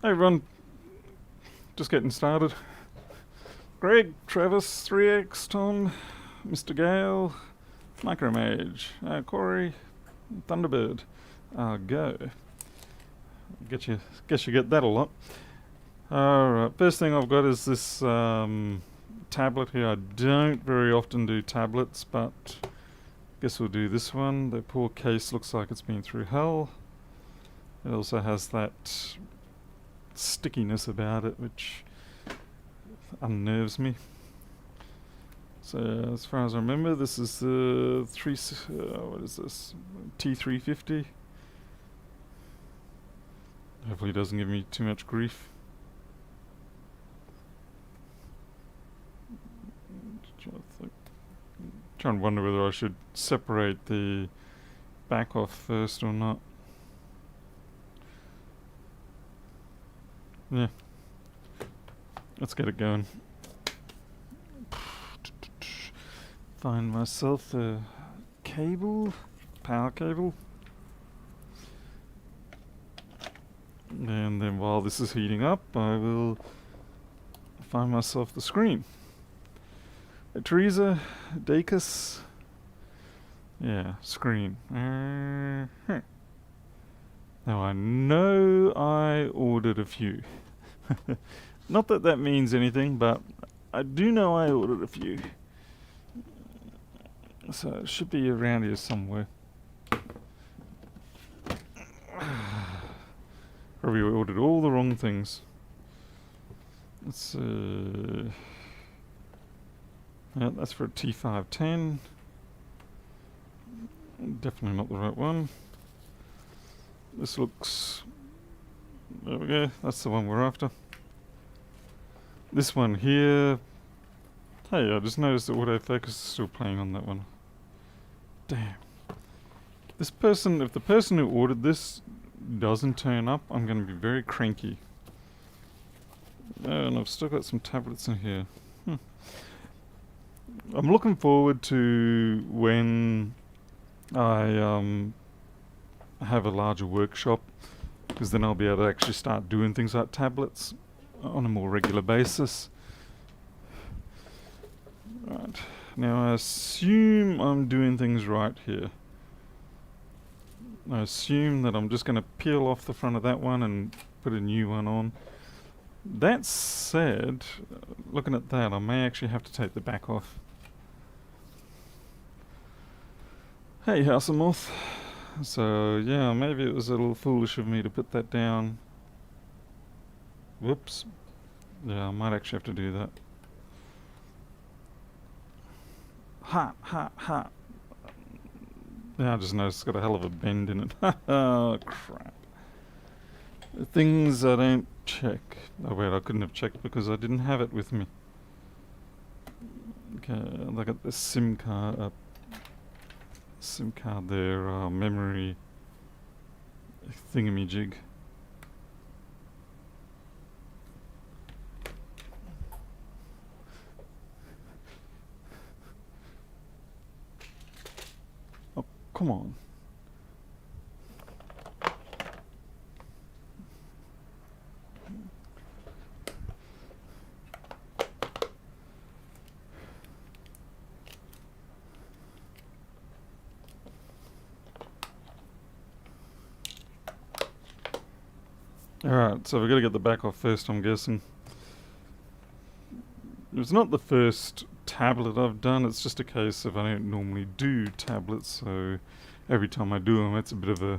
Hey everyone, just getting started. Greg, Travis, 3X, Tom, Mr. Gale, Micromage, Corey, Thunderbird. Go. Guess you get that a lot. Alright, first thing I've got is this tablet here. I don't very often do tablets, but guess we'll do this one. The poor case looks like it's been through hell. It also has that stickiness about it which unnerves me. So as far as I remember, this is the what is this? T350. Hopefully it doesn't give me too much grief. Trying to wonder whether I should separate the back off first or not. Yeah. Let's get it going. Find myself a cable, power cable. And then while this is heating up, I will find myself the screen. Teresa, Dacus. Yeah, screen. Now I know I ordered a few. Not that that means anything, but I do know I ordered a few. So it should be around here somewhere. Probably ordered all the wrong things. Let's yeah, that's for a T510. Definitely not the right one. This looks... There we go, that's the one we're after. This one here... Hey, I just noticed that autofocus is still playing on that one. Damn. This person, if the person who ordered this doesn't turn up, I'm going to be very cranky. And I've still got some tablets in here. I'm looking forward to when I have a larger workshop, because then I'll be able to actually start doing things like tablets on a more regular basis. Right, now I assume I'm doing things right here. I assume that I'm just going to peel off the front of that one and put a new one on. That said, looking at that, I may actually have to take the back off. Hey, House of Moth. So, yeah, maybe it was a little foolish of me to put that down. Whoops. Yeah, I might actually have to do that. Ha. Yeah, I just noticed it's got a hell of a bend in it. Oh, crap. The things I don't check. Oh, wait, I couldn't have checked because I didn't have it with me. Okay, look at the SIM card. SIM card there, memory thingamajig. Oh, come on. Alright, so we've got to get the back off first, I'm guessing. It's not the first tablet I've done, it's just a case of I don't normally do tablets, so every time I do them it's a bit of a...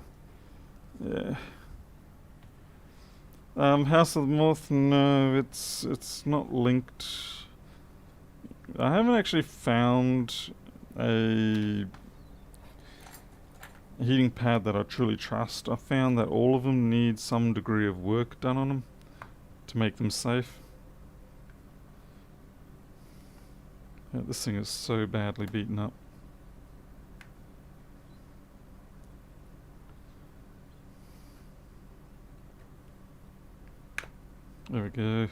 yeah. House of the Moth, no, it's not linked. I haven't actually found a heating pad that I truly trust. I found that all of them need some degree of work done on them to make them safe. Yeah, this thing is so badly beaten up. There we go.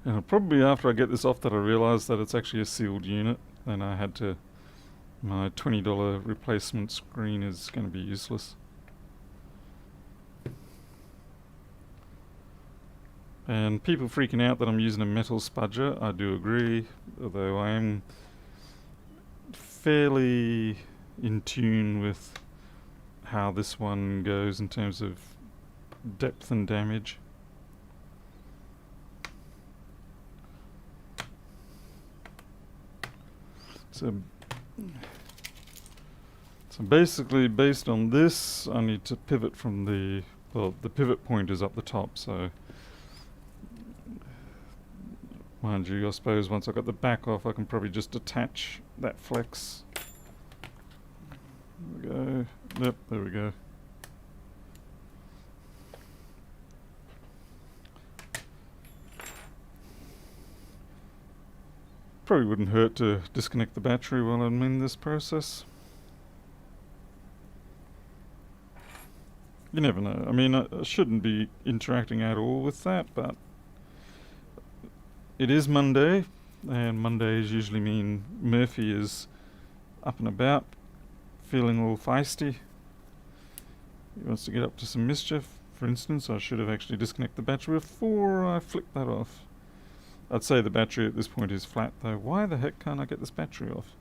And probably after I get this off that I realise that it's actually a sealed unit, then I had to... my $20 replacement screen is going to be useless. And people freaking out that I'm using a metal spudger, I do agree, although I am fairly in tune with how this one goes in terms of depth and damage. So basically, based on this, I need to pivot from the... well, the pivot point is up the top, so... mind you, I suppose once I got the back off, I can probably just attach that flex. There we go. Yep, there we go. Probably wouldn't hurt to disconnect the battery while I'm in this process. You never know. I mean, I shouldn't be interacting at all with that, but it is Monday, and Mondays usually mean Murphy is up and about, feeling all feisty. He wants to get up to some mischief. For instance, I should have actually disconnected the battery before I flicked that off. I'd say the battery at this point is flat though. Why the heck can't I get this battery off?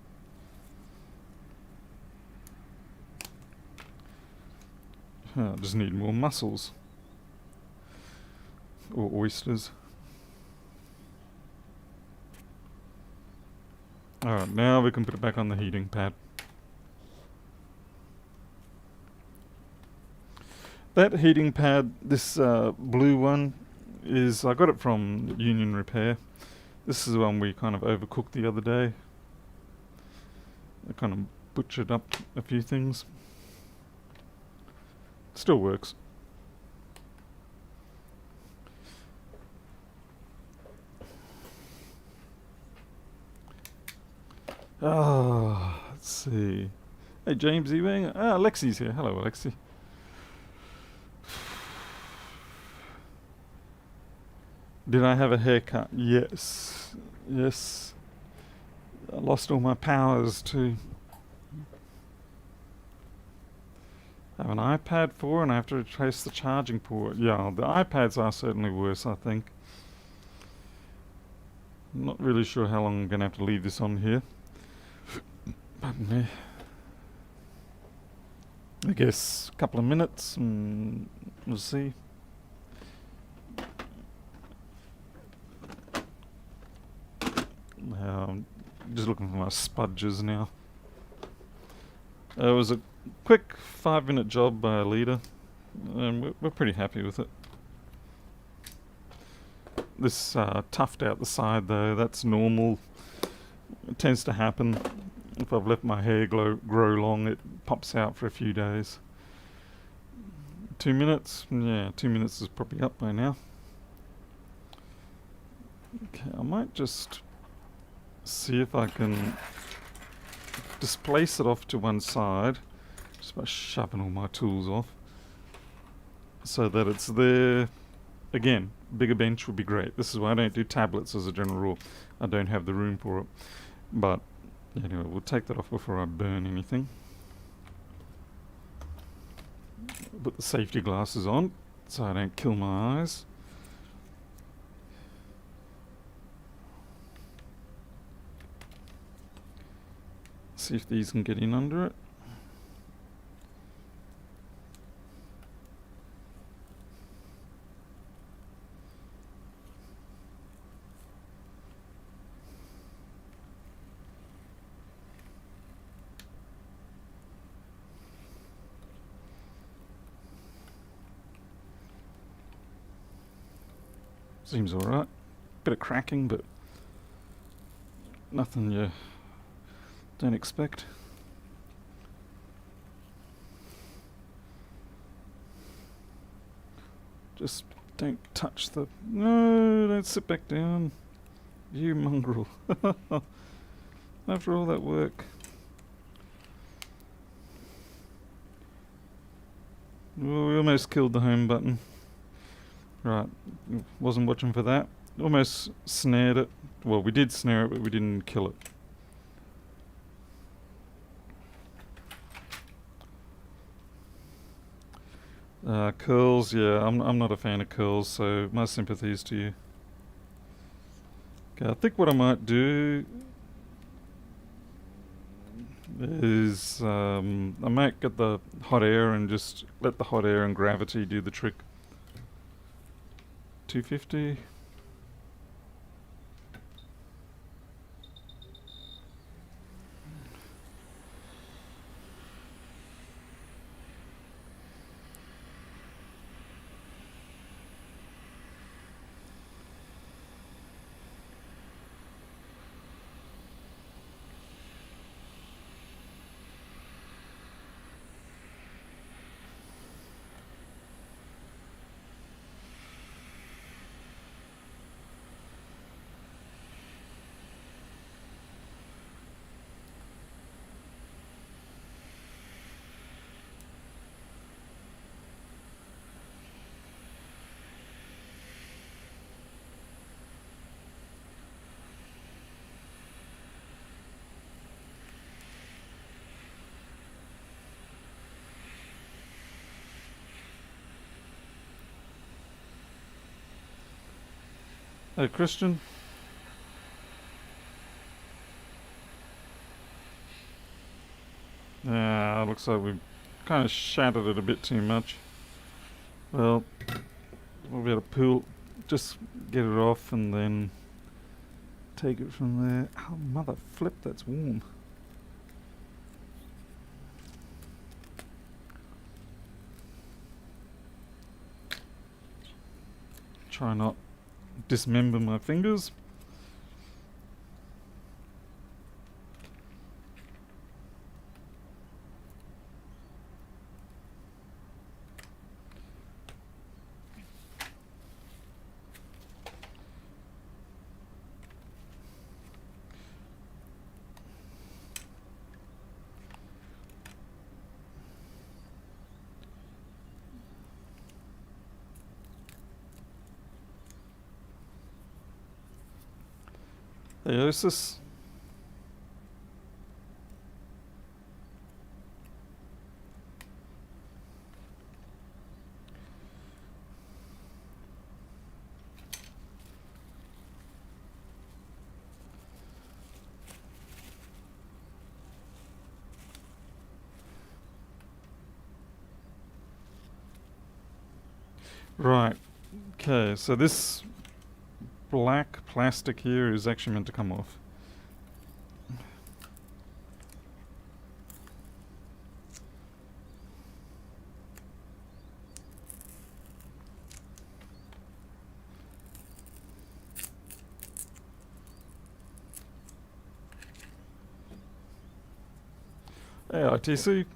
I just need more mussels. Or oysters. Alright, now we can put it back on the heating pad. That heating pad, this blue one, is... I got it from Union Repair. This is the one we kind of overcooked the other day. I kind of butchered up a few things. Still works. Let's see. Hey James Ewing. Alexi's here. Hello Alexi. Did I have a haircut? Yes. Yes. I lost all my powers too. I have an iPad 4 and I have to replace the charging port. Yeah, the iPads are certainly worse, I think. I'm not really sure how long I'm going to have to leave this on here. Pardon me. I guess a couple of minutes and we'll see. I'm just looking for my spudgers now. It was a quick 5-minute job by a leader, and we're pretty happy with it. This tuft out the side though, that's normal. It tends to happen. If I've let my hair grow long, it pops out for a few days. 2 minutes? Yeah, 2 minutes is probably up by now. Okay, I might just see if I can displace it off to one side just by shoving all my tools off so that it's there. Again, bigger bench would be great. This is why I don't do tablets as a general rule. I don't have the room for it. But anyway, we'll take that off before I burn anything. Put the safety glasses on so I don't kill my eyes. See if these can get in under it. Seems alright. Bit of cracking, but nothing you don't expect. Just don't touch the... No, don't sit back down. You mongrel. After all that work. Oh, we almost killed the home button. Right, wasn't watching for that. almost snared it. Well, we did snare it, but we didn't kill it. Curls, yeah, I'm not a fan of curls, so my sympathies to you. Okay, I think what I might do is I might get the hot air and just let the hot air and gravity do the trick. 250. Hey, Christian. Yeah, looks like we've kind of shattered it a bit too much. Well, we'll be able to just get it off and then take it from there. Oh, mother flip, that's warm. Try not dismember my fingers. Theosis. Right. Okay, so this black plastic here is actually meant to come off. Hey, ITC.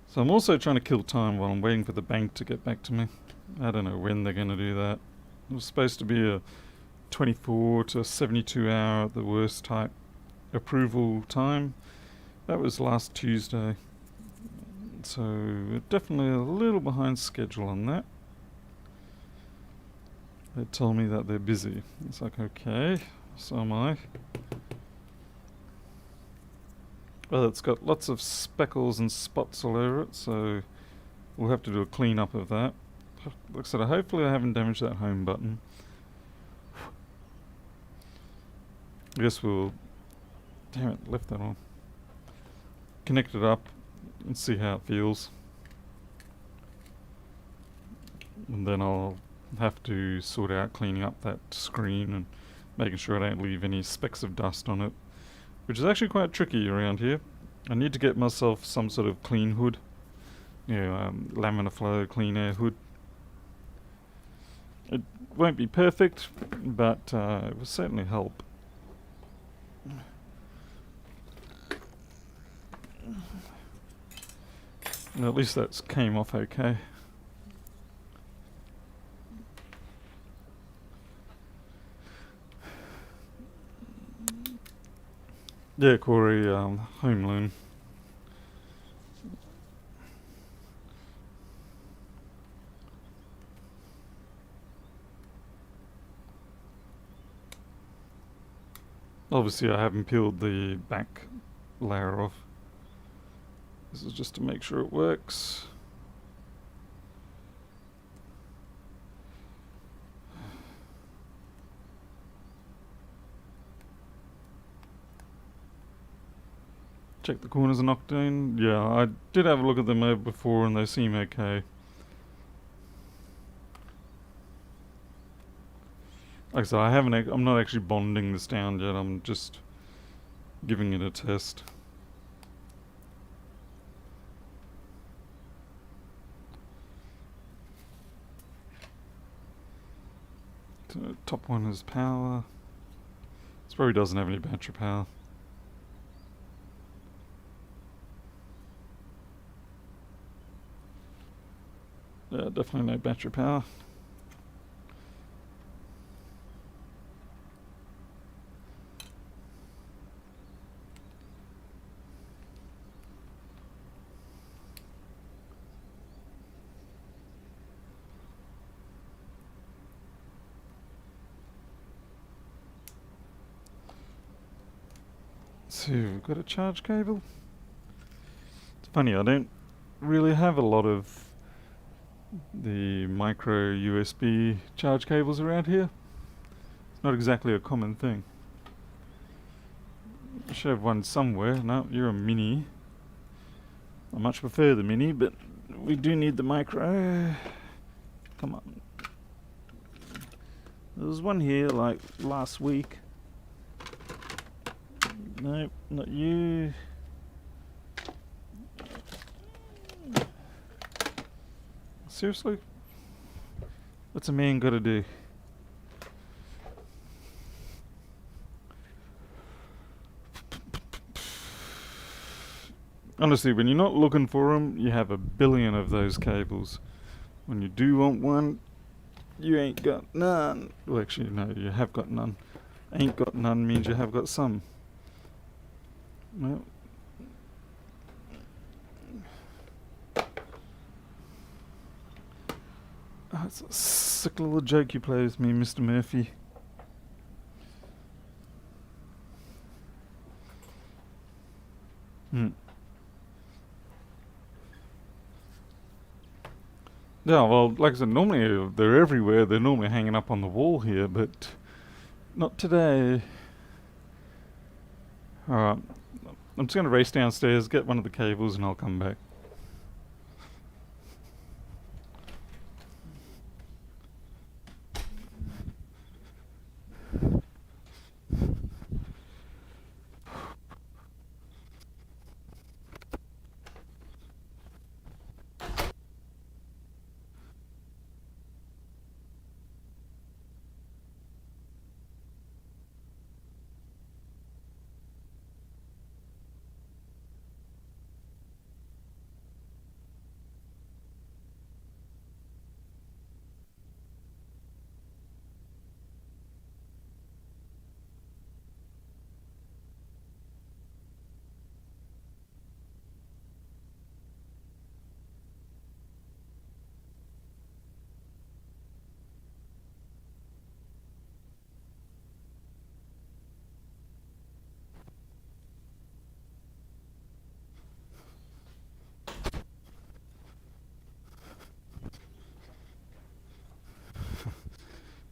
So I'm also trying to kill time while I'm waiting for the bank to get back to me. I don't know when they're going to do that. It was supposed to be a 24 to 72 hour at the worst type approval time. That was last Tuesday. So we're definitely a little behind schedule on that. They told me that they're busy. It's like, okay, so am I. Well, it's got lots of speckles and spots all over it, so we'll have to do a clean up of that. Like I said, hopefully I haven't damaged that home button. I guess we'll... Damn it, left that on. Connect it up and see how it feels. And then I'll have to sort out cleaning up that screen and making sure I don't leave any specks of dust on it, which is actually quite tricky around here. I need to get myself some sort of clean hood, laminar flow clean air hood. It won't be perfect, but it will certainly help. And at least that came off okay. Yeah, Corey, home loan. Obviously I haven't peeled the back layer off. This is just to make sure it works. Check the corners are knocked in. Yeah, I did have a look at them over before and they seem okay. Like I said, I'm not actually bonding this down yet, I'm just giving it a test. So top one is power. This probably doesn't have any battery power. Yeah, definitely no battery power. So we've got a charge cable. It's funny, I don't really have a lot of the micro USB charge cables around here. It's not exactly a common thing. I should have one somewhere. No, you're a mini. I much prefer the mini, but we do need the micro. Come on. There was one here like last week. Nope, not you. Seriously? What's a man gotta do? Honestly, when you're not looking for them, you have a billion of those cables. When you do want one, you ain't got none. Well, actually, no, you have got none. Ain't got none means you have got some. Well, it's a sick little joke you play with me, Mr. Murphy. Yeah, well, like I said, normally they're everywhere. They're normally hanging up on the wall here, but not today. Alright, I'm just going to race downstairs, get one of the cables, and I'll come back.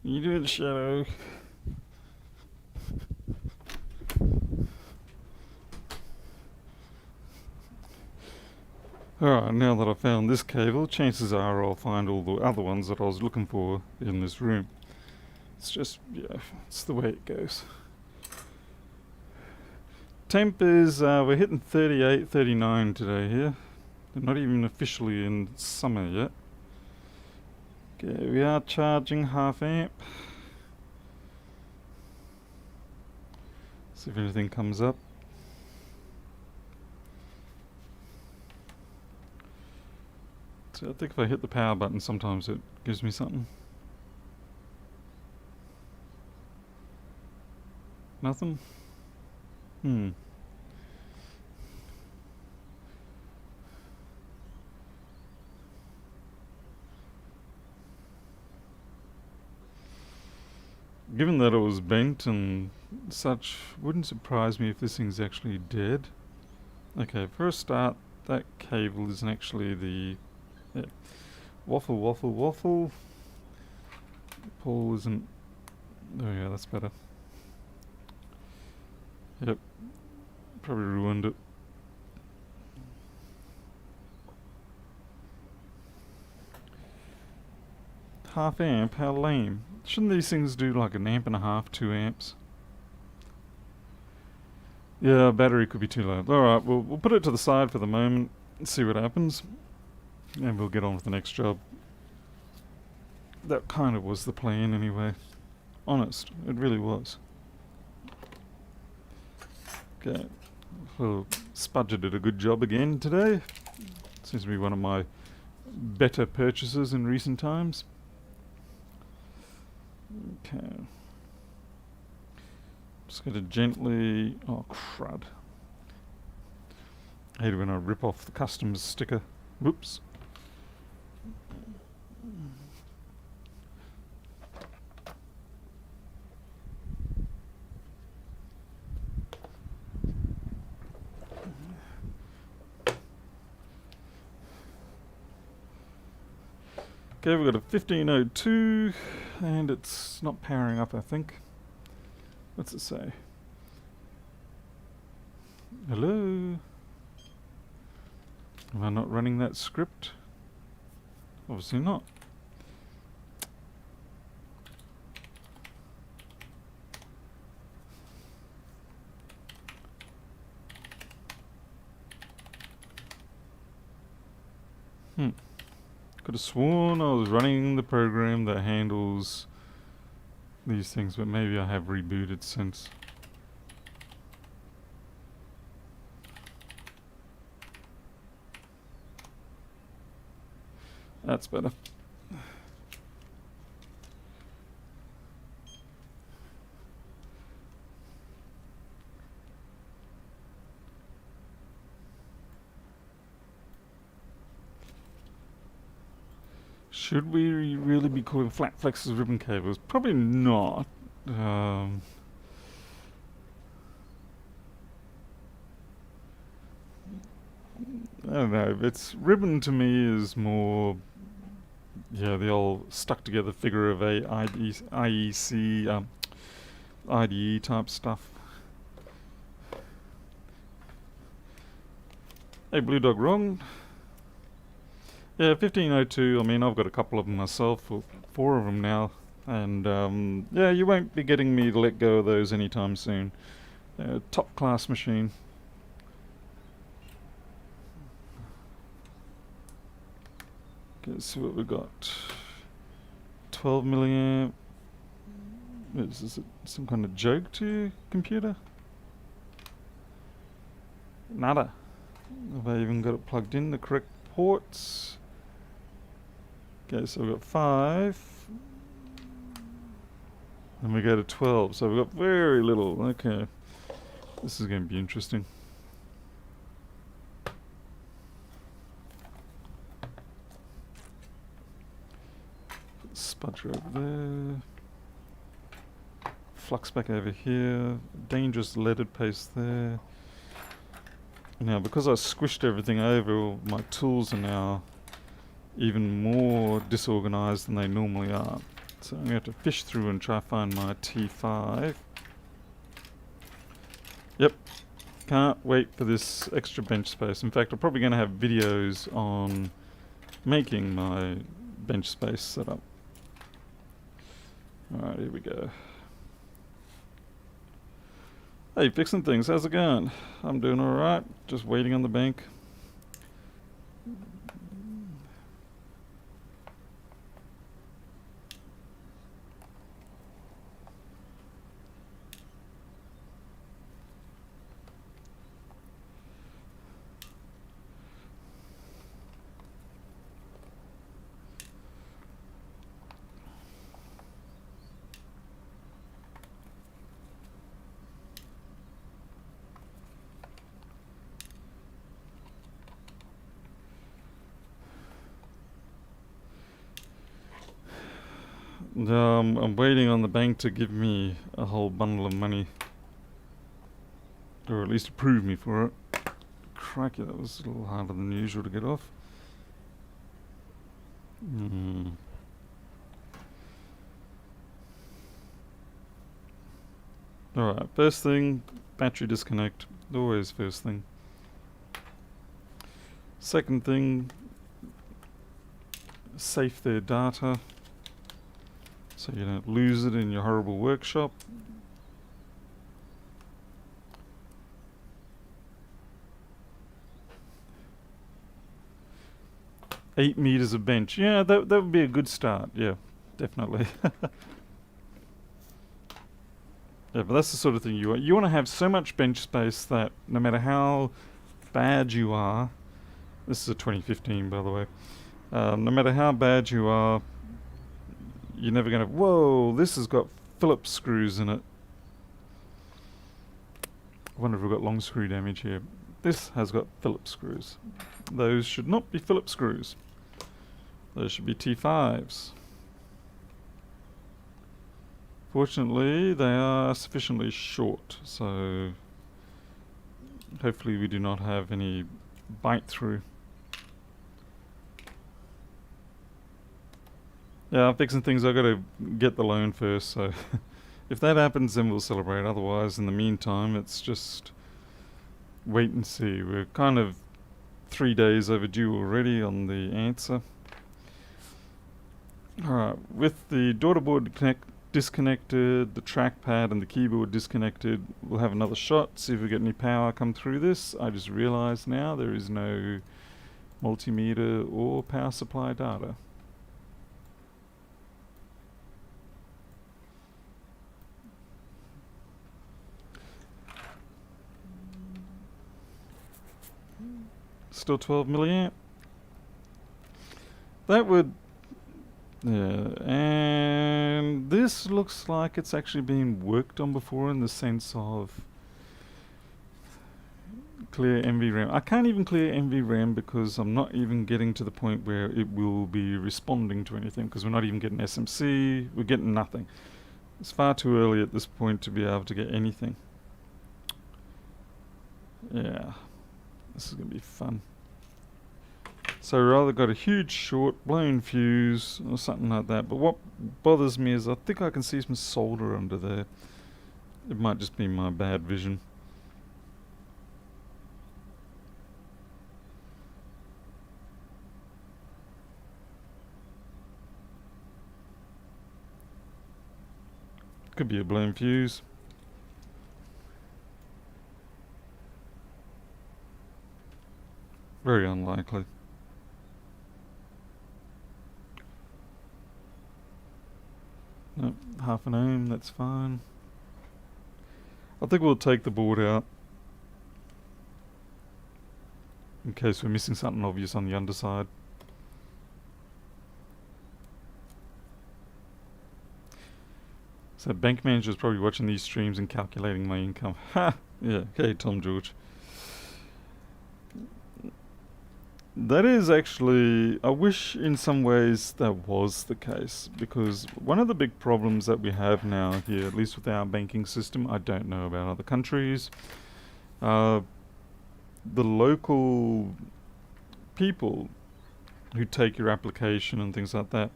You do it, Shadow. Alright, now that I've found this cable, chances are I'll find all the other ones that I was looking for in this room. It's just, yeah, it's the way it goes. Temp is, we're hitting 38, 39 today here. They're not even officially in summer yet. Okay, we are charging half amp. See if anything comes up. So I think if I hit the power button, sometimes it gives me something. Nothing? Given that it was bent and such. Wouldn't surprise me if this thing's actually dead. Okay, for a start, that cable isn't actually the... Yeah. Waffle, waffle, waffle. Paul isn't... There we go, that's better. Yep. Probably ruined it. Half amp? How lame. Shouldn't these things do like an amp and a half, 2 amps? Yeah, battery could be too low. Alright, we'll put it to the side for the moment and see what happens. And we'll get on with the next job. That kind of was the plan anyway. Honest, it really was. Okay. Well, Spudger did a good job again today. Seems to be one of my better purchases in recent times. Okay. Just going to gently... Oh, crud. I hate it when I rip off the customs sticker. Whoops. Okay, we've got a 1502, and it's not powering up, I think. What's it say? Hello? Am I not running that script? Obviously not. Could have sworn I was running the program that handles these things, but maybe I have rebooted since. That's better. Should we really be calling flat flexes ribbon cables? Probably not. I don't know. It's ribbon to me is more, yeah, the old stuck together figure of a IEC, IDE type stuff. Hey, Blue Dog, wrong. Yeah, 1502, I mean, I've got a couple of them myself, or 4 of them now, and yeah, you won't be getting me to let go of those anytime soon. Top class machine. Okay, so what we got? 12 milliamp. Is this some kind of joke to you, computer? Nada. Have I even got it plugged in the correct ports? Okay, so we've got 5. And we go to 12, so we've got very little. Okay. This is going to be interesting. Spudger over there. Flux back over here. Dangerous leaded paste there. Now, because I squished everything over, my tools are now even more disorganized than they normally are. So I'm going to have to fish through and try to find my T5. Yep. Can't wait for this extra bench space. In fact, I'm probably going to have videos on making my bench space setup. Alright, here we go. Hey, fixing things. How's it going? I'm doing alright. Just waiting on the bank. I'm waiting on the bank to give me a whole bundle of money. Or at least approve me for it. Crikey, that was a little harder than usual to get off. Alright, first thing, battery disconnect. Always first thing. Second thing, safe their data so you don't lose it in your horrible workshop. Eight meters of bench. Yeah, that would be a good start. Yeah, definitely. Yeah, but that's the sort of thing you want. You want to have so much bench space that no matter how bad you are, this is a 2015 by the way, no matter how bad you are, you're never going to, whoa, this has got Phillips screws in it. I wonder if we've got long screw damage here. This has got Phillips screws. Those should not be Phillips screws. Those should be T5s. Fortunately, they are sufficiently short, so hopefully we do not have any bite through. Yeah, I'm fixing things. I've got to get the loan first, so if that happens, then we'll celebrate. Otherwise, in the meantime, it's just wait and see. We're kind of 3 days overdue already on the answer. Alright, with the daughterboard disconnected, the trackpad and the keyboard disconnected, we'll have another shot, see if we get any power come through this. I just realised now there is no multimeter or power supply data. Still 12 milliamp. That would... yeah, and this looks like it's actually been worked on before in the sense of clear NVRAM. I can't even clear NVRAM because I'm not even getting to the point where it will be responding to anything, because we're not even getting SMC, we're getting nothing. It's far too early at this point to be able to get anything. Yeah, this is going to be fun. So we either got a huge short, blown fuse, or something like that. But what bothers me is I think I can see some solder under there. It might just be my bad vision. Could be a blown fuse. Very unlikely. Nope, half an ohm, that's fine. I think we'll take the board out in case we're missing something obvious on the underside. So bank manager's probably watching these streams and calculating my income. Ha! Yeah, okay, Tom George. That is actually, I wish in some ways that was the case, because one of the big problems that we have now here, at least with our banking system, I don't know about other countries, the local people who take your application and things like that,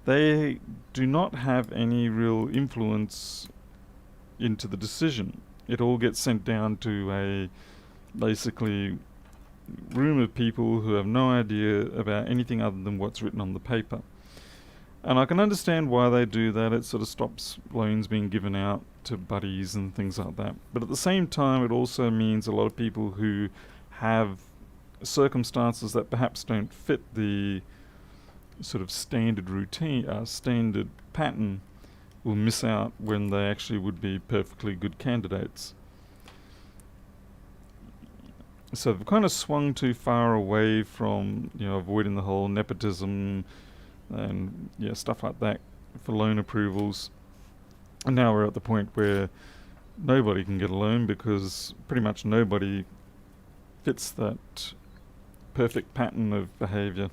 they do not have any real influence into the decision. It all gets sent down to a basically room of people who have no idea about anything other than what's written on the paper. And I can understand why they do that. It sort of stops loans being given out to buddies and things like that. But at the same time, it also means a lot of people who have circumstances that perhaps don't fit the sort of standard routine, standard pattern, will miss out when they actually would be perfectly good candidates. So they've kind of swung too far away from, avoiding the whole nepotism and stuff like that for loan approvals. And now we're at the point where nobody can get a loan because pretty much nobody fits that perfect pattern of behavior.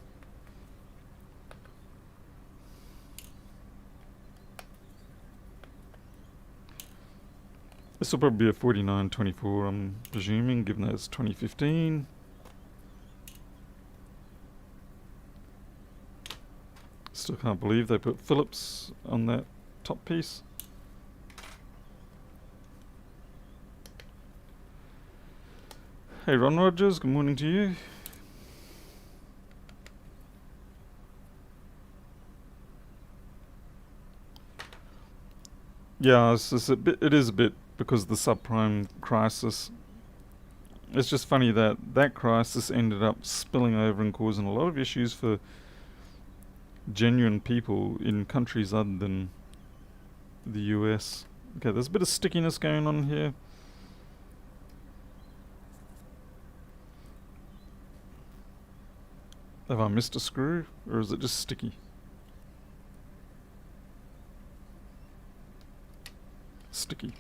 This will probably be a 49.24, I'm presuming, given that it's 2015. Still can't believe they put Phillips on that top piece. Hey Ron Rogers, good morning to you. Yeah, it is a bit because of the subprime crisis. It's just funny that that crisis ended up spilling over and causing a lot of issues for genuine people in countries other than the US. Okay, there's a bit of stickiness going on here. Have I missed a screw, or is it just sticky? Sticky.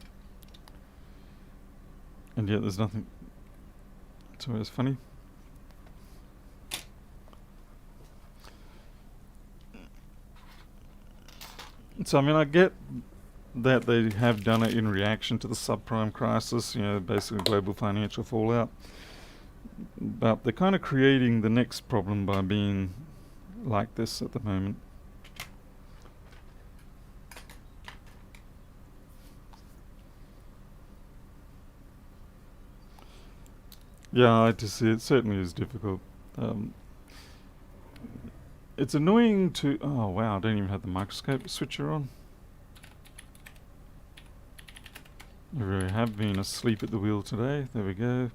And yet there's nothing. It's always funny. So, I mean, I get that they have done it in reaction to the subprime crisis, you know, basically global financial fallout. But they're kind of creating the next problem by being like this at the moment. Yeah, I just see it certainly is difficult. It's annoying to... Oh, wow, I don't even have the microscope switcher on. I really have been asleep at the wheel today. There we go.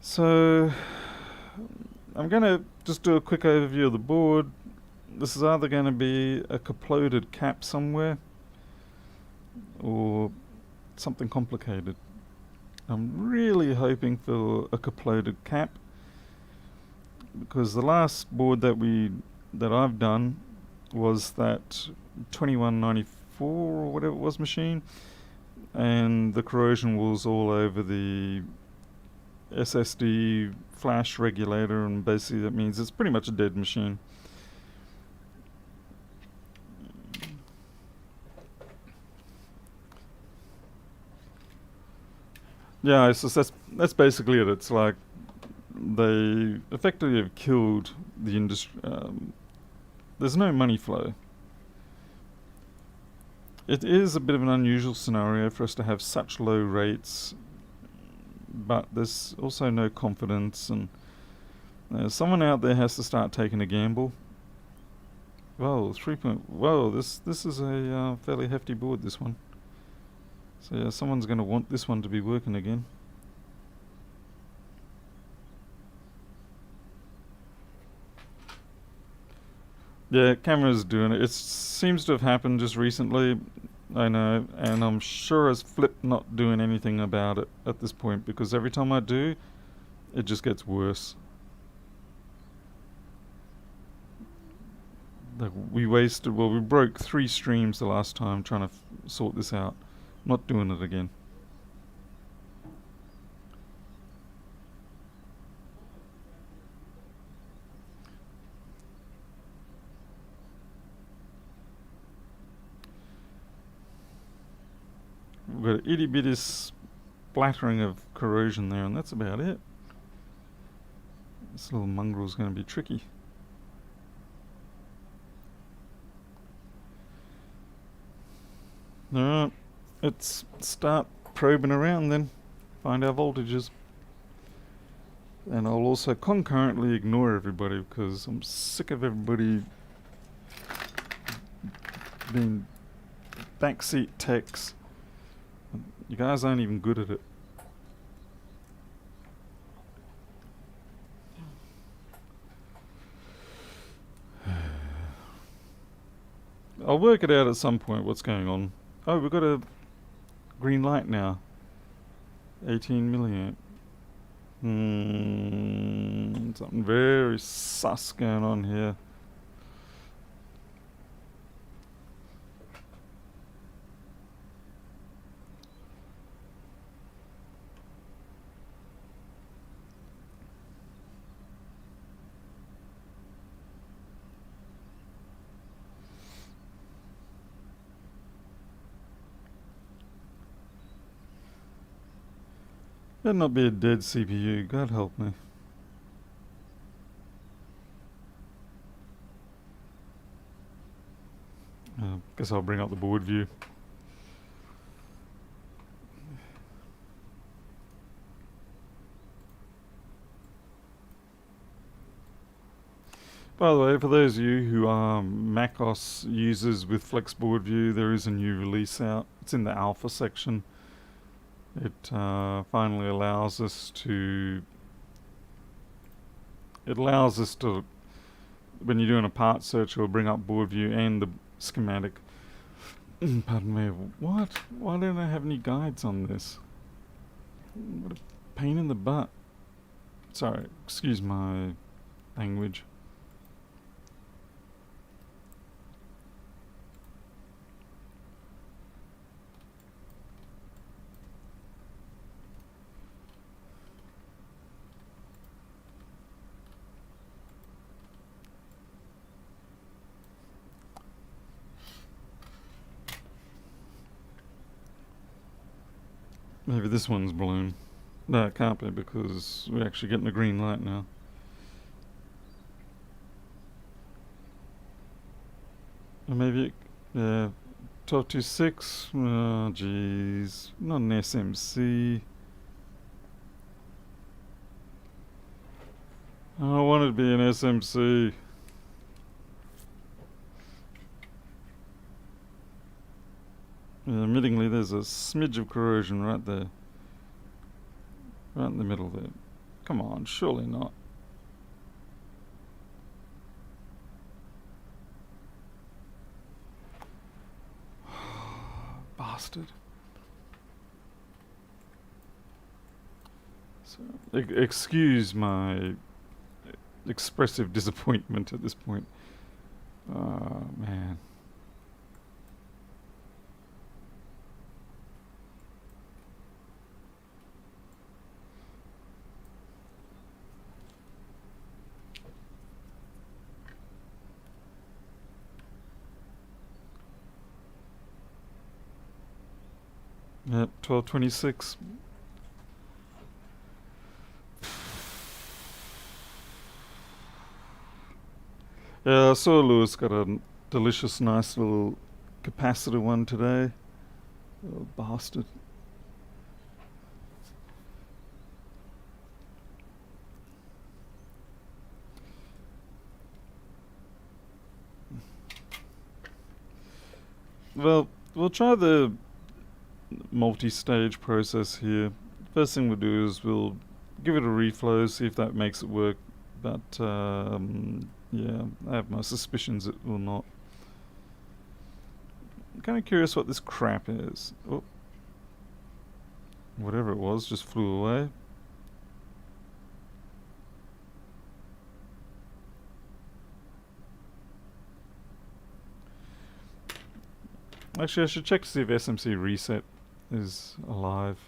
So, I'm going to just do a quick overview of the board. This is either going to be a caploded cap somewhere or something complicated. I'm really hoping for a caploded cap, because the last board that I've done was that 2194 or whatever it was machine, and the corrosion was all over the SSD flash regulator, and basically that means it's pretty much a dead machine. Yeah, it's just that's basically it. It's like they effectively have killed the industry. There's no money flow. It is a bit of an unusual scenario for us to have such low rates, but there's also no confidence, and someone out there has to start taking a gamble. Whoa, whoa, this is a fairly hefty board, this one. So yeah, someone's going to want this one to be working again. Yeah, camera's doing it. It seems to have happened just recently, I know, and I'm sure as flip not doing anything about it at this point, because every time I do, it just gets worse. Like we broke 3 streams the last time trying to sort this out. Not doing it again. We've got an itty bitty splattering of corrosion there, and that's about it. This little mongrel's going to be tricky. Alright, let's start probing around then, find our voltages. And I'll also concurrently ignore everybody, because I'm sick of everybody being backseat techs. You guys aren't even good at it. I'll work it out at some point what's going on. Oh, we've got a green light now. 18 milliamp. Something very sus going on here. Better not be a dead CPU, God help me. Guess I'll bring up the board view. By the way, for those of you who are macOS users with Flex Board View, there is a new release out. It's in the alpha section. It finally allows us to... when you're doing a part search, it'll bring up board view and the schematic. Pardon me, what? Why don't I have any guides on this? What a pain in the butt. Sorry, excuse my language. Maybe this one's blown. No, it can't be because we're actually getting a green light now. Or maybe, yeah, 1226. Oh, jeez. Not an SMC. I don't want it to be an SMC. Yeah, admittingly, there's a smidge of corrosion right there. Right in the middle there. Come on, surely not. Bastard. So, excuse my expressive disappointment at this point. Oh, man. Yep, 1226. Yeah, I saw Lewis got a delicious, nice little capacitor one today. Oh, bastard. Well, we'll try the multi-stage process here. First thing we'll do is we'll give it a reflow, see if that makes it work. But yeah, I have my suspicions it will not. I'm kind of curious what this crap is. Oh, whatever it was just flew away. Actually, I should check to see if SMC reset is alive.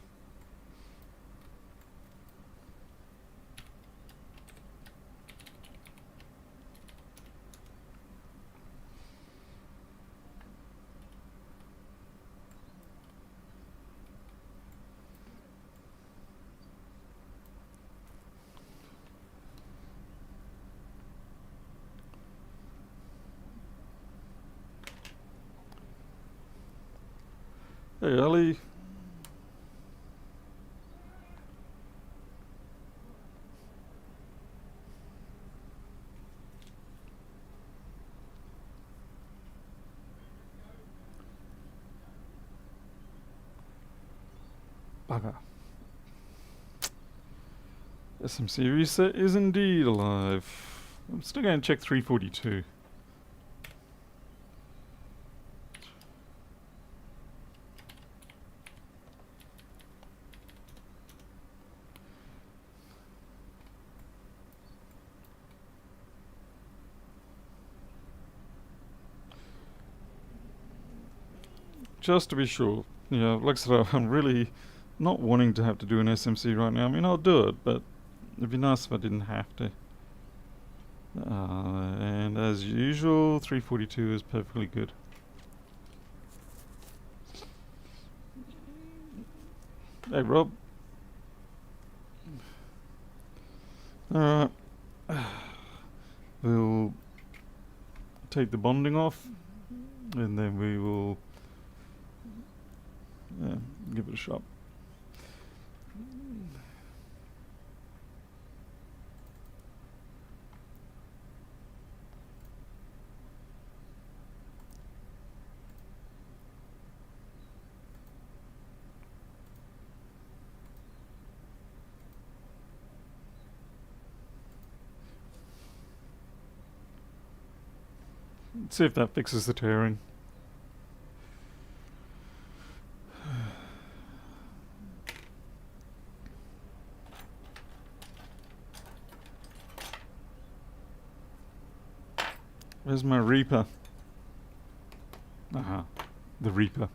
Hey, Ali. Bugger. SMC reset is indeed alive. I'm still going to check 342. Just to be sure. Yeah, like I said, I'm really not wanting to have to do an SMC right now. I mean, I'll do it, but it'd be nice if I didn't have to. And as usual, 342 is perfectly good. Hey, Rob. Alright. We'll take the bonding off, and then we will give it a shot. Let's see if that fixes the tearing. Where's my Reaper? Aha, the Reaper.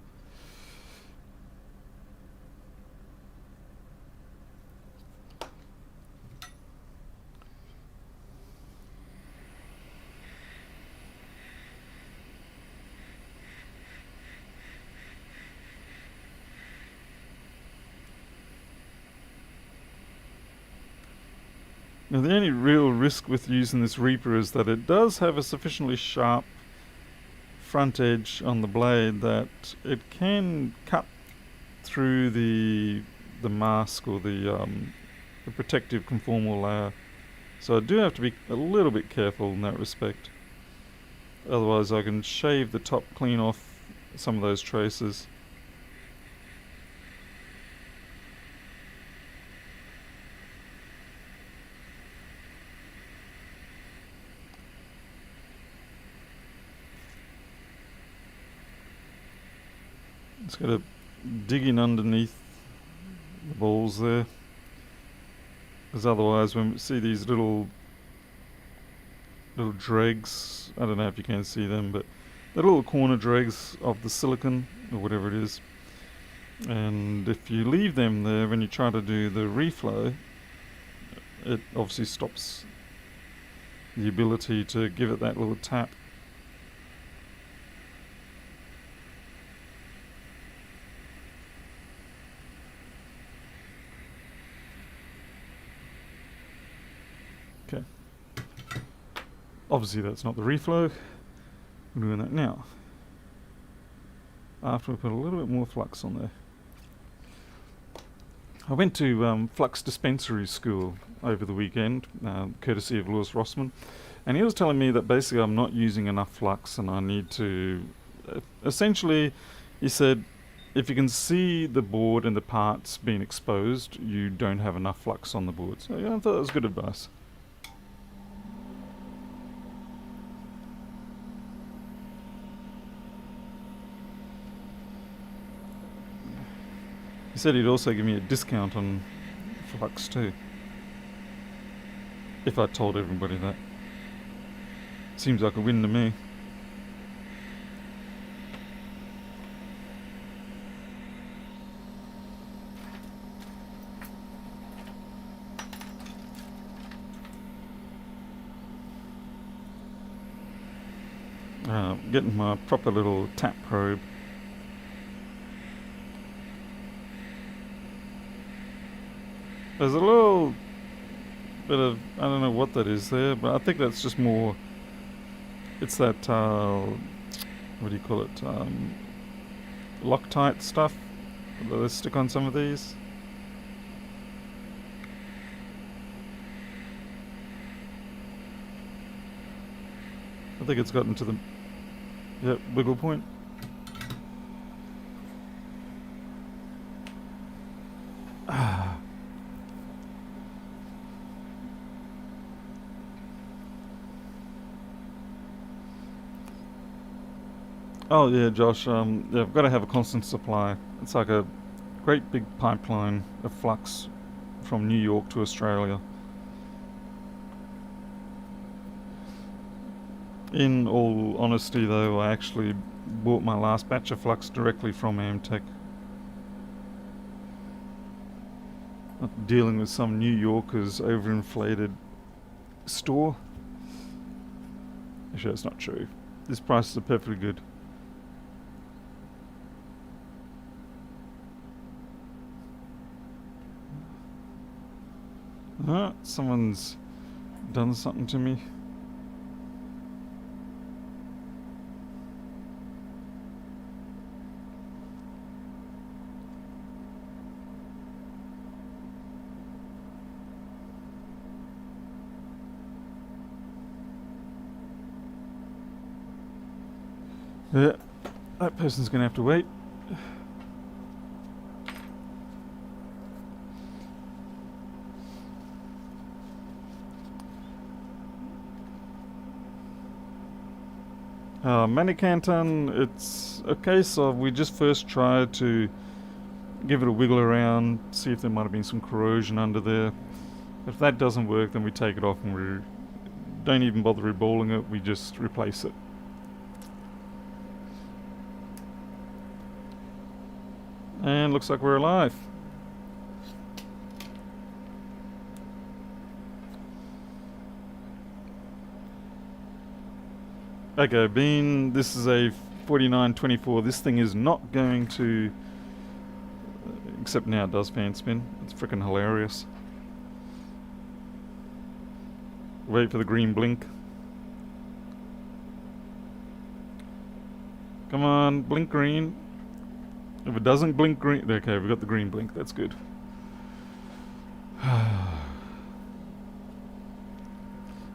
Now the only real risk with using this Reaper is that it does have a sufficiently sharp front edge on the blade that it can cut through the mask or the protective conformal layer. So I do have to be a little bit careful in that respect. Otherwise I can shave the top clean off some of those traces. Just got to dig in underneath the balls there, because otherwise when we see these little dregs, I don't know if you can see them, but the little corner dregs of the silicon or whatever it is, and if you leave them there when you try to do the reflow, it obviously stops the ability to give it that little tap. Okay. Obviously that's not the reflow. We're doing that now. After we put a little bit more flux on there. I went to flux dispensary school over the weekend, courtesy of Lewis Rossman, and he was telling me that basically I'm not using enough flux and I need to... essentially, he said, if you can see the board and the parts being exposed, you don't have enough flux on the board. So yeah, I thought that was good advice. He said he'd also give me a discount on flux too, if I told everybody that. Seems like a win to me. Getting my proper little tap probe. There's a little bit of, I don't know what that is there, but I think that's just more, it's that, what do you call it, Loctite stuff that they stick on some of these. I think it's gotten to the, yep, wiggle point. Oh yeah, Josh, yeah, I've got to have a constant supply. It's like a great big pipeline of flux from New York to Australia. In all honesty though, I actually bought my last batch of flux directly from Amtech. Not dealing with some New Yorker's overinflated store. Actually, that's not true. These prices are perfectly good. Someone's done something to me. Yeah, that person's gonna have to wait. Manicanton, it's a case of we just first try to give it a wiggle around, see if there might have been some corrosion under there. If that doesn't work, then we take it off and we don't even bother reballing it, we just replace it. And looks like we're alive. Okay, being this is a 4924, this thing is not going to, except now it does fan spin. It's freaking hilarious. Wait for the green blink. Come on, blink green. If it doesn't blink green, okay, we've got the green blink, that's good.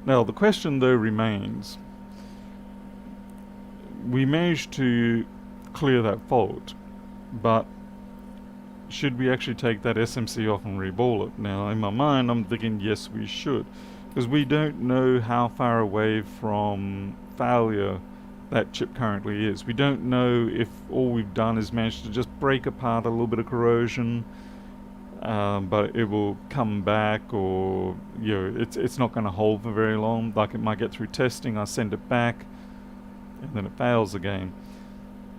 Now, the question though remains, we managed to clear that fault, but should we actually take that SMC off and reball it? Now, in my mind, I'm thinking yes, we should, because we don't know how far away from failure that chip currently is. We don't know if all we've done is managed to just break apart a little bit of corrosion, but it will come back, or it's not going to hold for very long. Like, it might get through testing, I send it back, and then it fails again.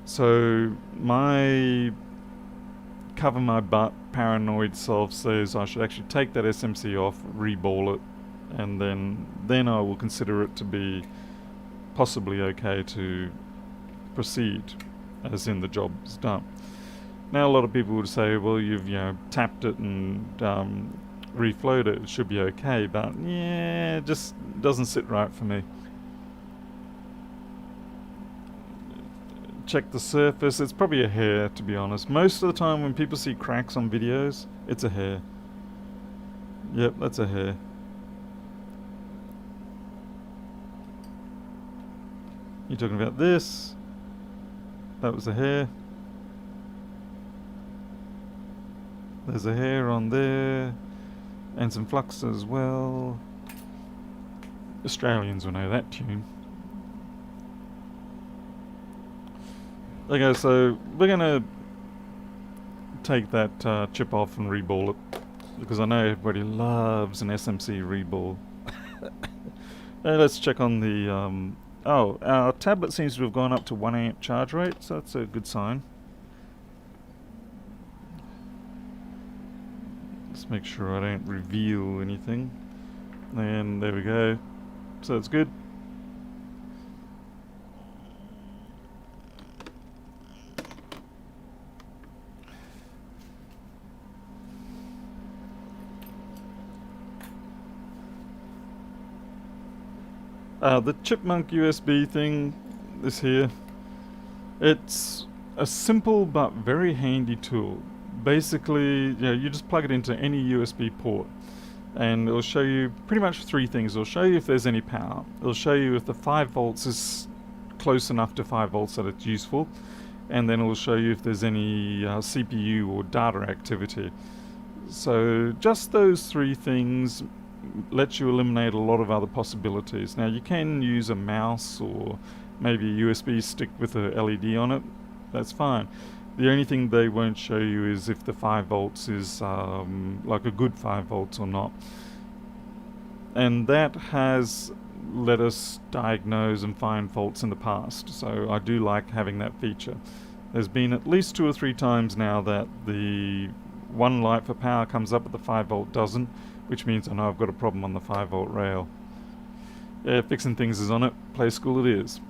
So my cover my butt paranoid self says I should actually take that SMC off, reball it, and then I will consider it to be possibly okay to proceed, as in the job's done. Now, a lot of people would say, well, you've tapped it and reflowed it, it should be okay, but yeah, it just doesn't sit right for me. Check the surface, it's probably a hair, to be honest. Most of the time when people see cracks on videos, it's a hair. Yep, that's a hair. You're talking about this. That was a hair. There's a hair on there. And some flux as well. Australians will know that tune. Okay, so we're gonna take that chip off and reball it, because I know everybody loves an SMC reball. Let's check on the our tablet seems to have gone up to 1 amp charge rate, so that's a good sign. Let's make sure I don't reveal anything. And there we go. So it's good. The Chipmunk USB thing, this here, it's a simple but very handy tool. Basically, you just plug it into any USB port, and it'll show you pretty much three things. It'll show you if there's any power. It'll show you if the 5 volts is close enough to 5 volts that it's useful, and then it'll show you if there's any CPU or data activity. So just those three things lets you eliminate a lot of other possibilities. Now, you can use a mouse or maybe a USB stick with a LED on it. That's fine. The only thing they won't show you is if the 5 volts is like a good 5 volts or not. And that has let us diagnose and find faults in the past. So I do like having that feature. There's been at least 2 or 3 times now that the one light for power comes up but the 5 volt doesn't, which means I know I've got a problem on the 5 volt rail. Yeah, fixing things is on it. Play school it is.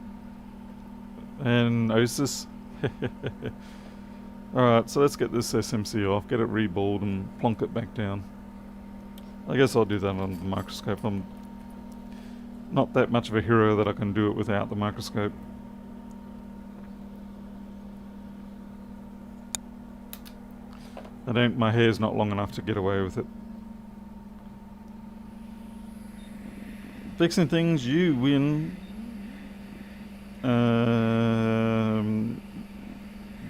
And OSIS. Alright, so let's get this SMC off, get it reballed and plonk it back down. I guess I'll do that under the microscope. I'm not that much of a hero that I can do it without the microscope. My hair's not long enough to get away with it. Fixing things, you win.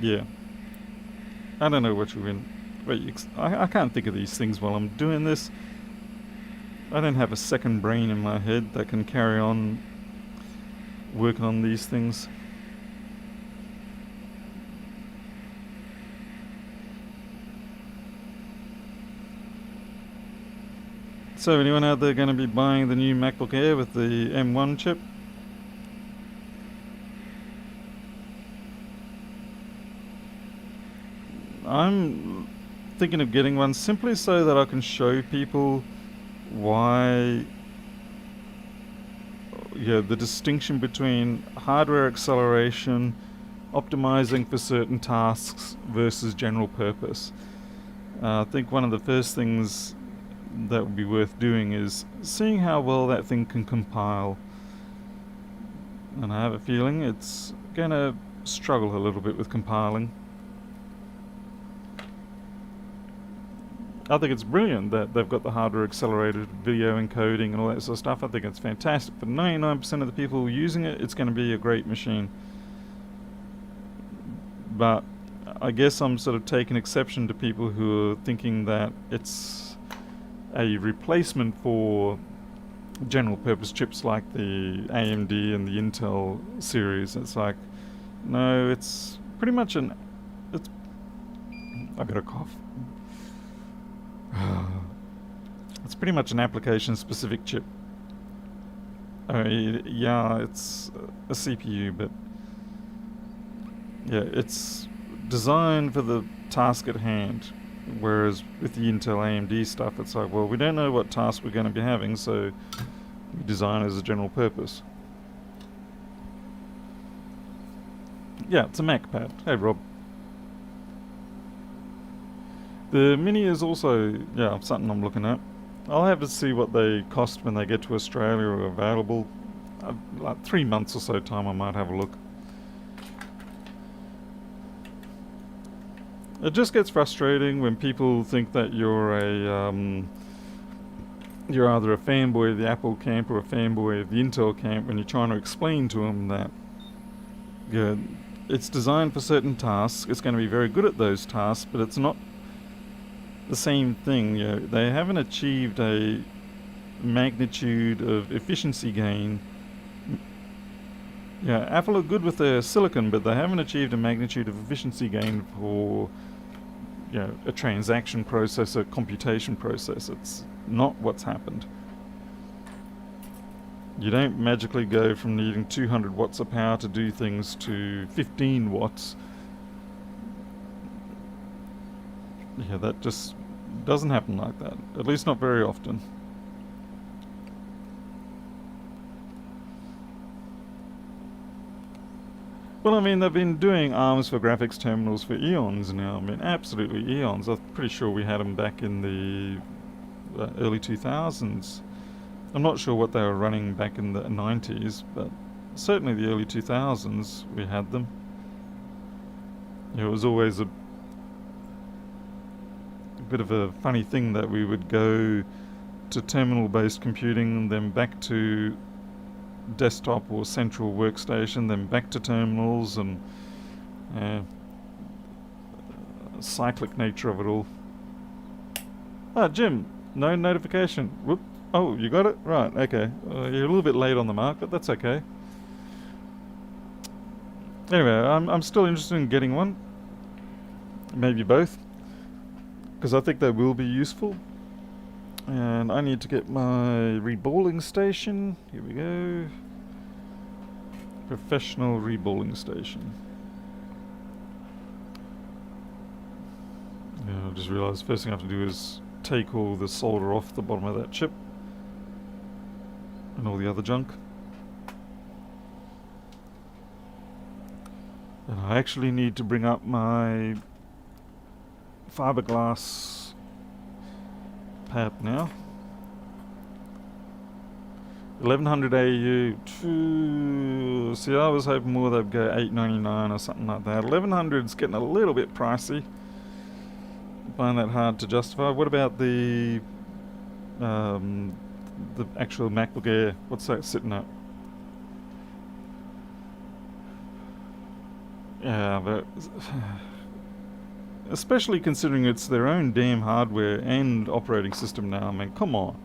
Yeah. I don't know what you win. Wait, I can't think of these things while I'm doing this. I don't have a second brain in my head that can carry on working on these things. So anyone out there going to be buying the new MacBook Air with the M1 chip? I'm thinking of getting one simply so that I can show people why the distinction between hardware acceleration, optimizing for certain tasks versus general purpose. I think one of the first things that would be worth doing is seeing how well that thing can compile. And I have a feeling it's going to struggle a little bit with compiling. I think it's brilliant that they've got the hardware accelerated video encoding and all that sort of stuff. I think it's fantastic. For 99% of the people using it, it's going to be a great machine. But I guess I'm sort of taking exception to people who are thinking that it's a replacement for general purpose chips like the AMD and the Intel series. It's like, no, it's pretty much I've got a cough. It's pretty much an application-specific chip. Yeah, it's a CPU, but yeah, it's designed for the task at hand. Whereas with the Intel AMD stuff, it's like, well, we don't know what task we're going to be having, so we design as a general purpose. Yeah, it's a Mac pad. Hey, Rob. The Mini is also, something I'm looking at. I'll have to see what they cost when they get to Australia or available. Like 3 months or so time I might have a look. It just gets frustrating when people think that you're either a fanboy of the Apple camp or a fanboy of the Intel camp when you're trying to explain to them that it's designed for certain tasks, it's going to be very good at those tasks, but it's not the same thing. They haven't achieved a magnitude of efficiency gain. Apple are good with their silicon, but they haven't achieved a magnitude of efficiency gain for a transaction process, a computation process. It's not what's happened. You don't magically go from needing 200 watts of power to do things to 15 watts. That just doesn't happen like that. At least not very often. Well, I mean, they've been doing ARMs for graphics terminals for eons now. I mean, absolutely eons. I'm pretty sure we had them back in the early 2000s. I'm not sure what they were running back in the 90s, but certainly the early 2000s we had them. It was always a bit of a funny thing that we would go to terminal-based computing and then back to desktop or central workstation, then back to terminals, and cyclic nature of it all. Jim, no notification. Whoop. Oh, you got it? Right, okay. You're a little bit late on the mark, but that's okay. Anyway, I'm still interested in getting one. Maybe both, because I think they will be useful. And I need to get my reballing station. Here we go. Professional reballing station. I just realized the first thing I have to do is take all the solder off the bottom of that chip and all the other junk. And I actually need to bring up my fiberglass pad now. 1100 AU. See, I was hoping more they'd go 899 or something like that. 1100's getting a little bit pricey. Find that hard to justify. What about the actual MacBook Air? What's that sitting at? Yeah, but especially considering it's their own damn hardware and operating system now. I mean, come on.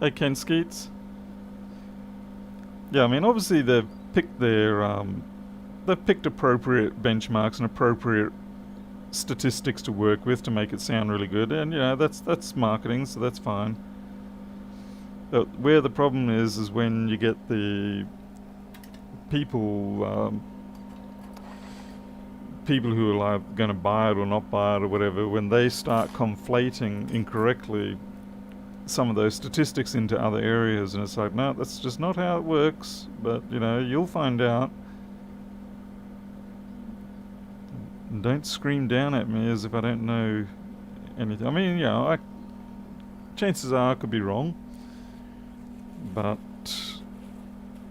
Hey, Ken Skeets. Yeah, I mean, obviously they've picked they've picked appropriate benchmarks and appropriate statistics to work with to make it sound really good, and that's marketing, so that's fine. But where the problem is when you get the people people who are like going to buy it or not buy it or whatever, when they start conflating incorrectly some of those statistics into other areas, and it's like, no, that's just not how it works. But you'll find out. And don't scream down at me as if I don't know anything. I mean, chances are I could be wrong, but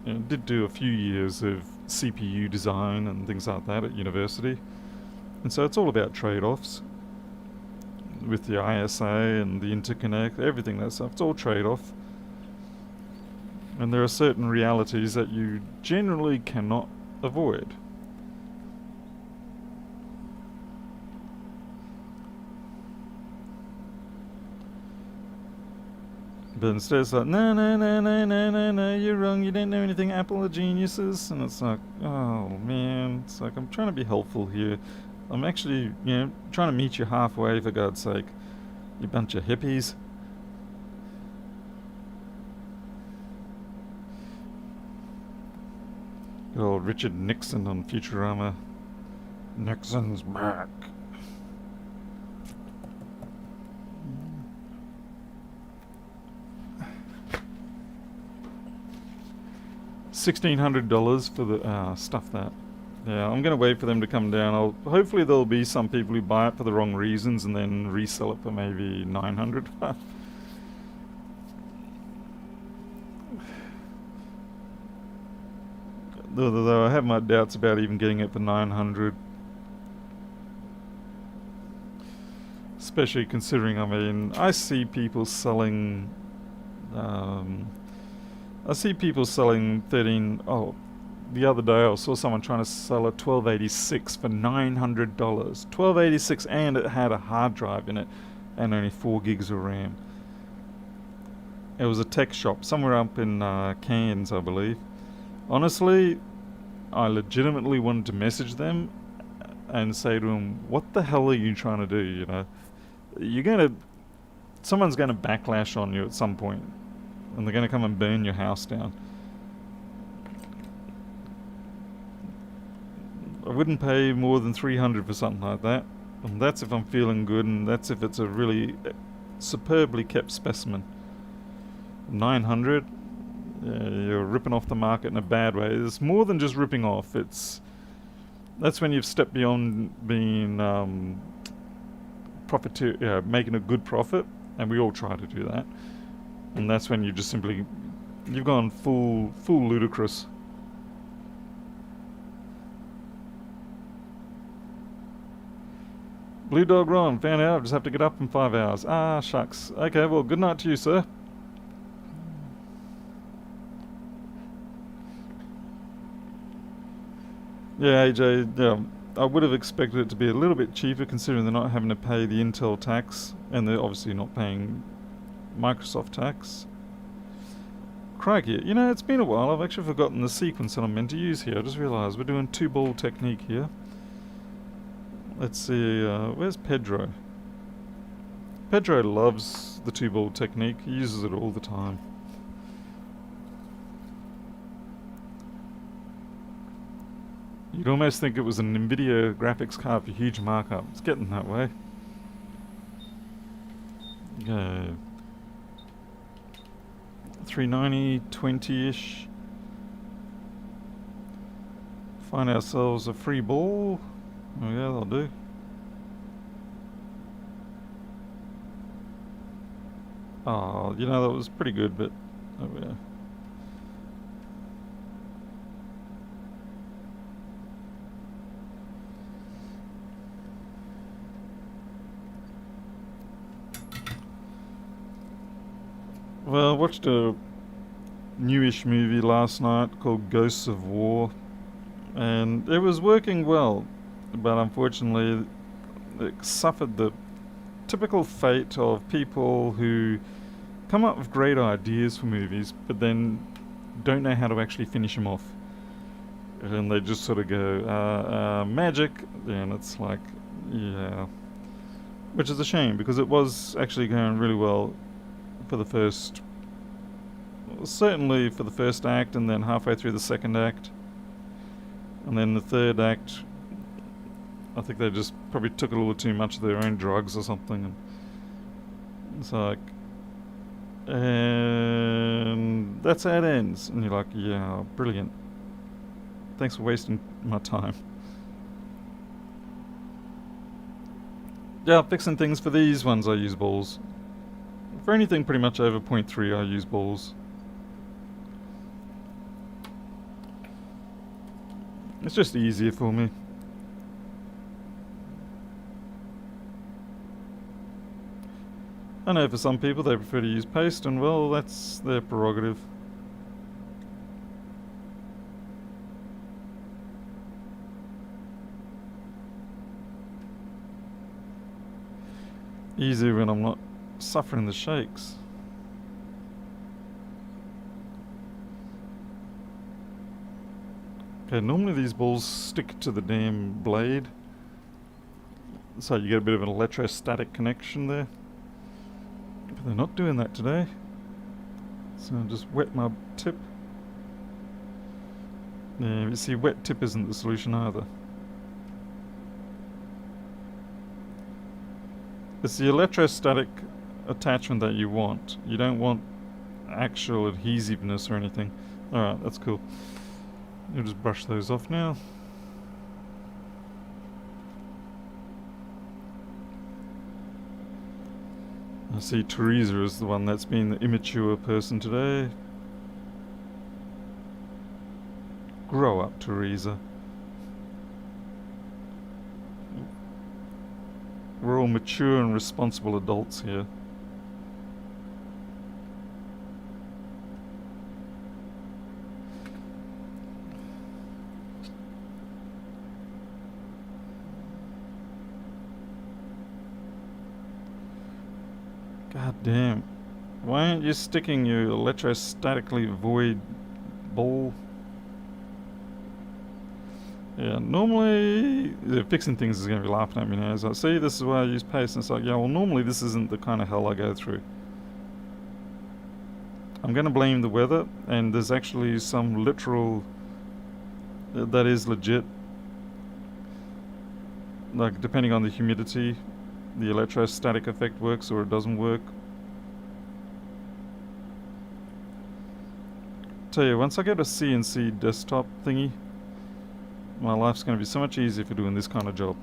did do a few years of CPU design and things like that at university, and so it's all about trade-offs with the ISA and the interconnect, everything that stuff. It's all trade-off, and there are certain realities that you generally cannot avoid. But instead it's like, no, you're wrong, you don't know anything, Apple are geniuses. And it's like, oh man, it's like, I'm trying to be helpful here. I'm actually, trying to meet you halfway, for God's sake, you bunch of hippies. Good old Richard Nixon on Futurama. Nixon's back. $1,600 for the stuff that. Yeah, I'm gonna wait for them to come down. Hopefully there'll be some people who buy it for the wrong reasons and then resell it for maybe 900. Though I have my doubts about even getting it for 900. Especially considering, I mean, I see people selling 13. Oh, the other day I saw someone trying to sell a 1286 for $900. 1286, and it had a hard drive in it and only 4 gigs of RAM. It was a tech shop somewhere up in Cairns, I believe. Honestly, I legitimately wanted to message them and say to them, what the hell are you trying to do? Someone's gonna backlash on you at some point, and they're gonna come and burn your house down. I wouldn't pay more than 300 for something like that, and that's if I'm feeling good, and that's if it's a really superbly kept specimen. 900, you're ripping off the market in a bad way. It's more than just ripping off. That's when you've stepped beyond being making a good profit, and we all try to do that. And that's when you've gone full ludicrous. Blue Dog Ron, found out I just have to get up in 5 hours. Ah, shucks. Okay, well, good night to you, sir. Yeah, AJ, yeah, I would have expected it to be a little bit cheaper considering they're not having to pay the Intel tax, and they're obviously not paying Microsoft tax. Crikey, it's been a while. I've actually forgotten the sequence that I'm meant to use here. I just realised we're doing 2-ball technique here. Let's see, where's Pedro? Pedro loves the 2-ball technique. He uses it all the time. You'd almost think it was an NVIDIA graphics card for huge markup. It's getting that way. Okay. 390, 20-ish. Find ourselves a free ball. Oh yeah, that'll do. Oh, you know, that was pretty good, but oh yeah. Well, I watched a newish movie last night called Ghosts of War, and it was working well, but unfortunately it suffered the typical fate of people who come up with great ideas for movies, but then don't know how to actually finish them off. And they just sort of go, magic, and it's like, yeah. Which is a shame, because it was actually going really well for the first, certainly for the first act, and then halfway through the second act. And then the third act, I think they just probably took a little too much of their own drugs or something. And it's like, and that's how it ends. And you're like, yeah, brilliant. Thanks for wasting my time. Yeah, fixing things for these ones I use balls. For anything pretty much over 0.3 I use balls. It's just easier for me. I know for some people they prefer to use paste, and well, that's their prerogative. Easier when I'm not suffering the shakes. Okay, normally these balls stick to the damn blade, so you get a bit of an electrostatic connection there. But they're not doing that today. So I'll just wet my tip. Yeah, you see, wet tip isn't the solution either. It's the electrostatic attachment that you want. You don't want actual adhesiveness or anything. Alright, that's cool. You'll just brush those off now. I see Teresa is the one that's been the immature person today. Grow up, Teresa. We're all mature and responsible adults here. God damn. Why aren't you sticking your electrostatically void ball? Yeah, normally fixing things is going to be laughing at me now. It's like, see, this is why I use paste. And it's like, yeah, well, normally this isn't the kind of hell I go through. I'm going to blame the weather, and there's actually some literal, that is legit. Like, depending on the humidity, the electrostatic effect works or it doesn't work. Tell you, once I get a CNC desktop thingy, my life's going to be so much easier for doing this kind of job.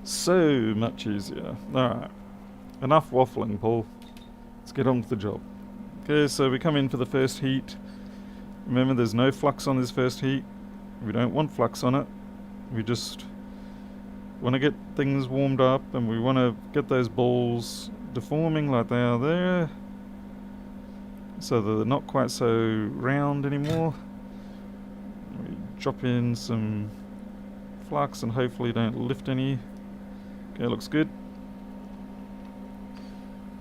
So much easier. Alright. Enough waffling, Paul. Let's get on with the job. Okay, so we come in for the first heat. Remember, there's no flux on this first heat. We don't want flux on it. We just want to get things warmed up, and we want to get those balls deforming like they are there, so that they're not quite so round anymore. We drop in some flux and hopefully don't lift any. Okay, looks good.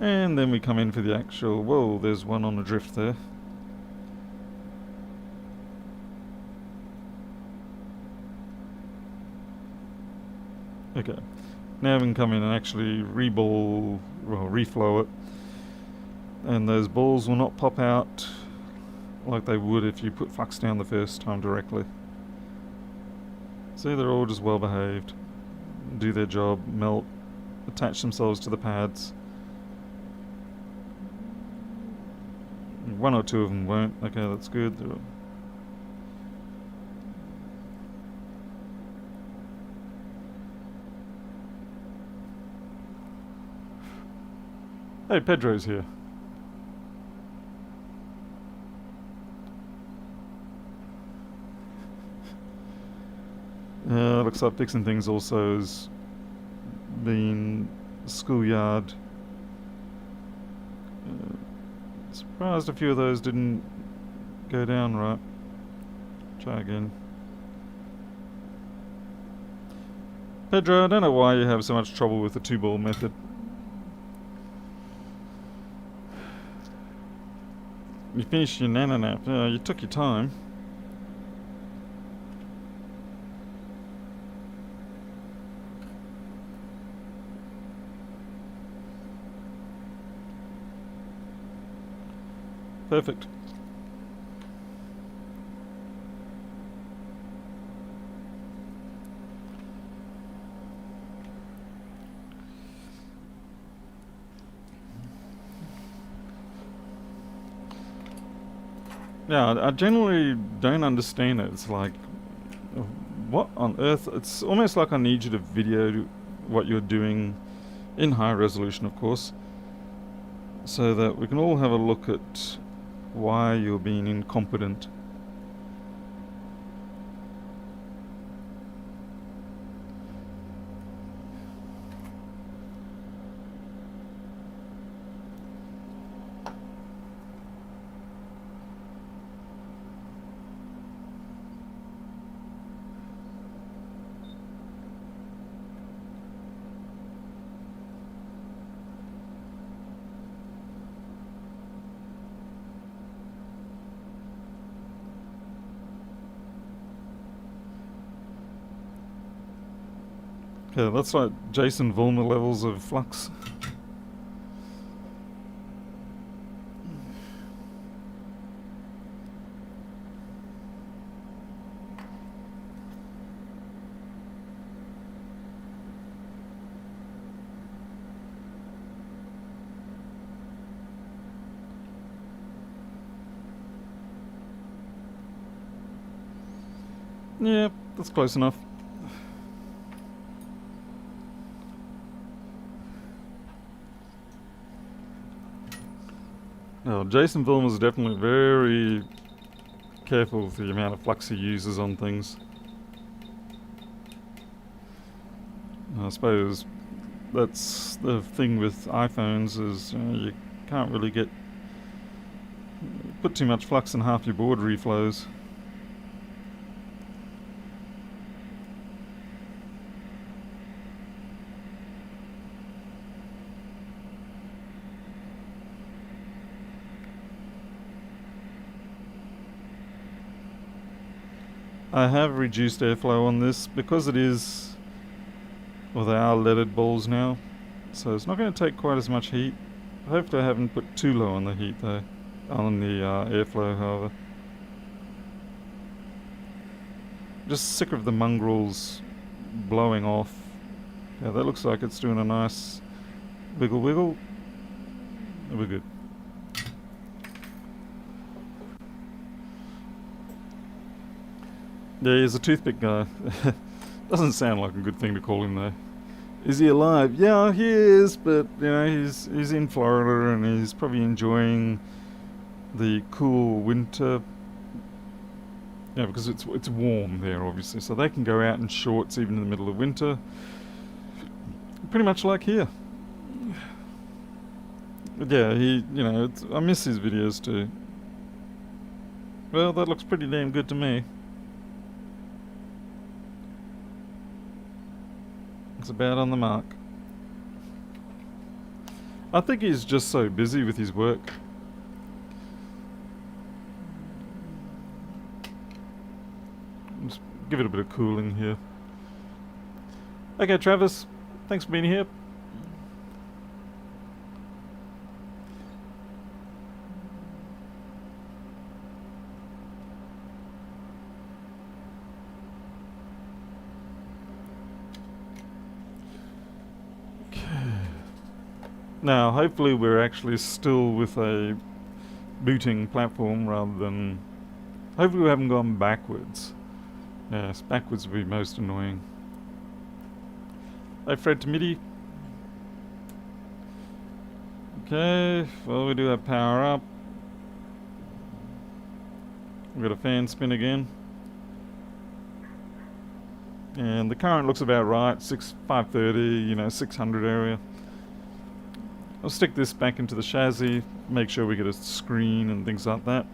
And then we come in for the actual, whoa, there's one on the drift there. Okay, now we can come in and actually reflow it, and those balls will not pop out like they would if you put flux down the first time directly. See, they're all just well behaved, do their job, melt, attach themselves to the pads. One or two of them won't. Okay, that's good. Hey, Pedro's here. Looks like fixing things also has been schoolyard. Surprised a few of those didn't go down right. Try again. Pedro, I don't know why you have so much trouble with the 2-ball method. You finished your nana nap. You took your time. Perfect. Yeah, I generally don't understand it. It's like, what on earth? It's almost like I need you to video what you're doing in high resolution, of course, so that we can all have a look at why you're being incompetent. Yeah, that's like Jason Vollmer levels of flux. Yeah, that's close enough. No, Jason Vollmer's definitely very careful with the amount of flux he uses on things. I suppose that's the thing with iPhones is you can't really put too much flux in half your board reflows. I have reduced airflow on this because it is, well, they are leaded balls now, so it's not going to take quite as much heat. Hopefully I haven't put too low on the heat though, on the airflow however. Just sick of the mongrels blowing off. Yeah, that looks like it's doing a nice wiggle wiggle. We're good. Yeah, he's a toothpick guy. Doesn't sound like a good thing to call him though. Is he alive? Yeah, he is, but you know, he's in Florida and he's probably enjoying the cool winter. Yeah, because it's warm there obviously, so they can go out in shorts even in the middle of winter. Pretty much like here. But yeah, I miss his videos too. Well, that looks pretty damn good to me. It's about on the mark. I think he's just so busy with his work. Just give it a bit of cooling here. Okay, Travis, thanks for being here. Now, hopefully we're actually still with a booting platform rather than... Hopefully we haven't gone backwards. Yes, backwards would be most annoying. Hey, Fred to MIDI. Okay, well we do have power up. We've got a fan spin again. And the current looks about right, 530, 600 area. I'll stick this back into the chassis, make sure we get a screen and things like that.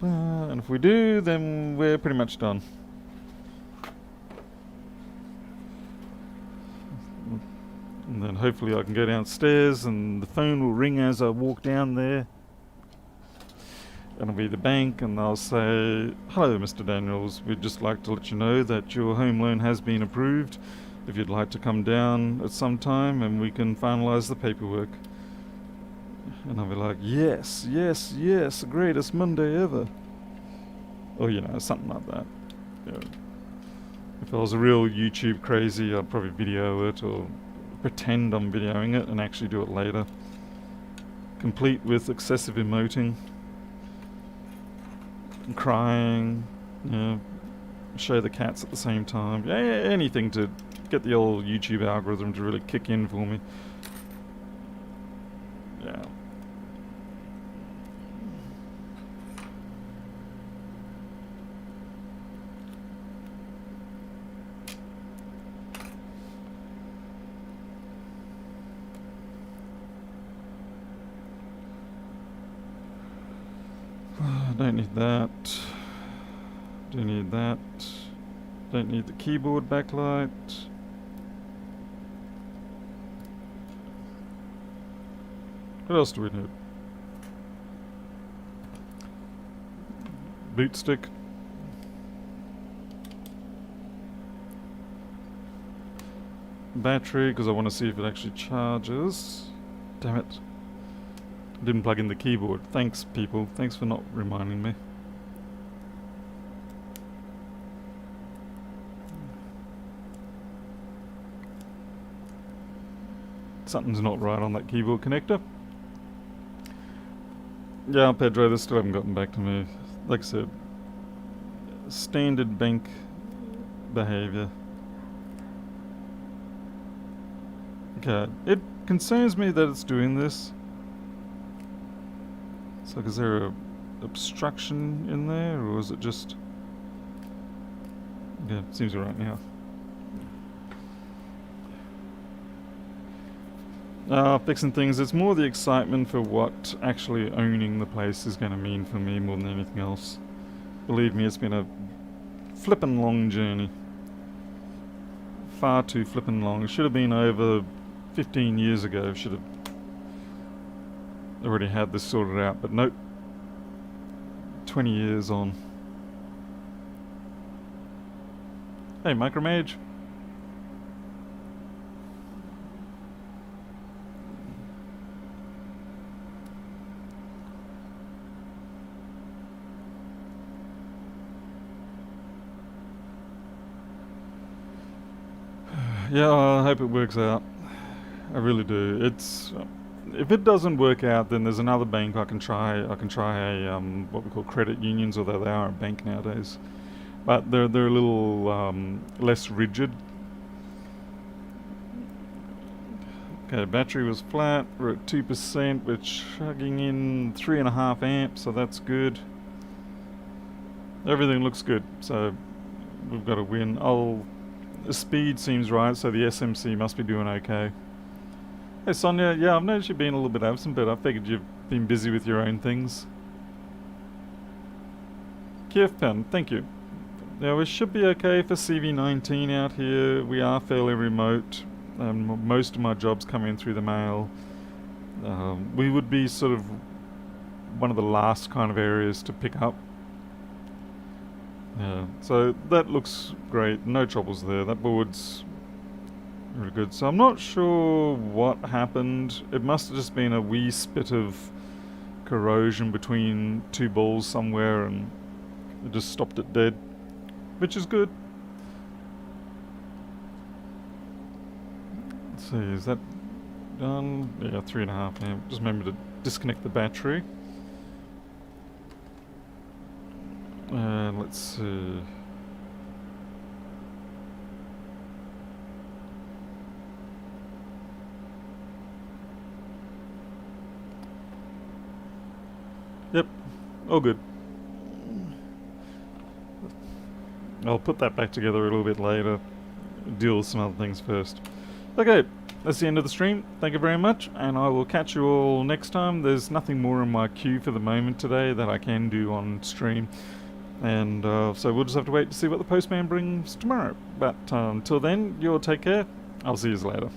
And if we do, then we're pretty much done. And then hopefully I can go downstairs and the phone will ring as I walk down there. And it'll be the bank and they'll say, "Hello Mr. Daniels, we'd just like to let you know that your home loan has been approved. If you'd like to come down at some time and we can finalise the paperwork." And I'll be like, yes, yes, yes, greatest Monday ever. Or, something like that. Yeah. If I was a real YouTube crazy, I'd probably video it or pretend I'm videoing it and actually do it later. Complete with excessive emoting. And crying. Show the cats at the same time. Yeah, anything to get the old YouTube algorithm to really kick in for me. Yeah. Don't need that. Don't need that. Don't need the keyboard backlight. What else do we need? Boot stick. Battery, because I want to see if it actually charges. Damn it. Didn't plug in the keyboard. Thanks, people. Thanks for not reminding me. Something's not right on that keyboard connector. Yeah, Pedro, they still haven't gotten back to me. Like I said, standard bank behavior. Okay, it concerns me that it's doing this. So, is there a obstruction in there, or is it just... Yeah, seems alright now. Fixing things. It's more the excitement for what actually owning the place is going to mean for me more than anything else. Believe me, it's been a flippin' long journey. Far too flippin' long. It should have been over 15 years ago. Should have already had this sorted out, but nope. 20 years on. Hey, Micromage. Yeah, I hope it works out. I really do. It's if it doesn't work out, then there's another bank I can try. I can try a what we call credit unions, although they are a bank nowadays. But they're a little less rigid. Okay, battery was flat. We're at 2%. We're chugging in 3.5 amps, so that's good. Everything looks good, so we've got a win. The speed seems right, so the SMC must be doing okay. Hey Sonia, yeah, I've noticed you've been a little bit absent, but I figured you've been busy with your own things. Kiev Pen, thank you. Now we should be okay for CV19 out here. We are fairly remote. Most of my jobs come in through the mail. We would be sort of one of the last kind of areas to pick up. Yeah, so that looks great. No troubles there. That board's really good. So I'm not sure what happened. It must have just been a wee spit of corrosion between two balls somewhere and it just stopped it dead, which is good. Let's see, is that done? Yeah, 3.5 amp. Just remember to disconnect the battery. Let's see. Yep, all good. I'll put that back together a little bit later. Deal with some other things first. Okay, that's the end of the stream. Thank you very much, and I will catch you all next time. There's nothing more in my queue for the moment today that I can do on stream. And so we'll just have to wait to see what the postman brings tomorrow. But until then, you all take care. I'll see you later.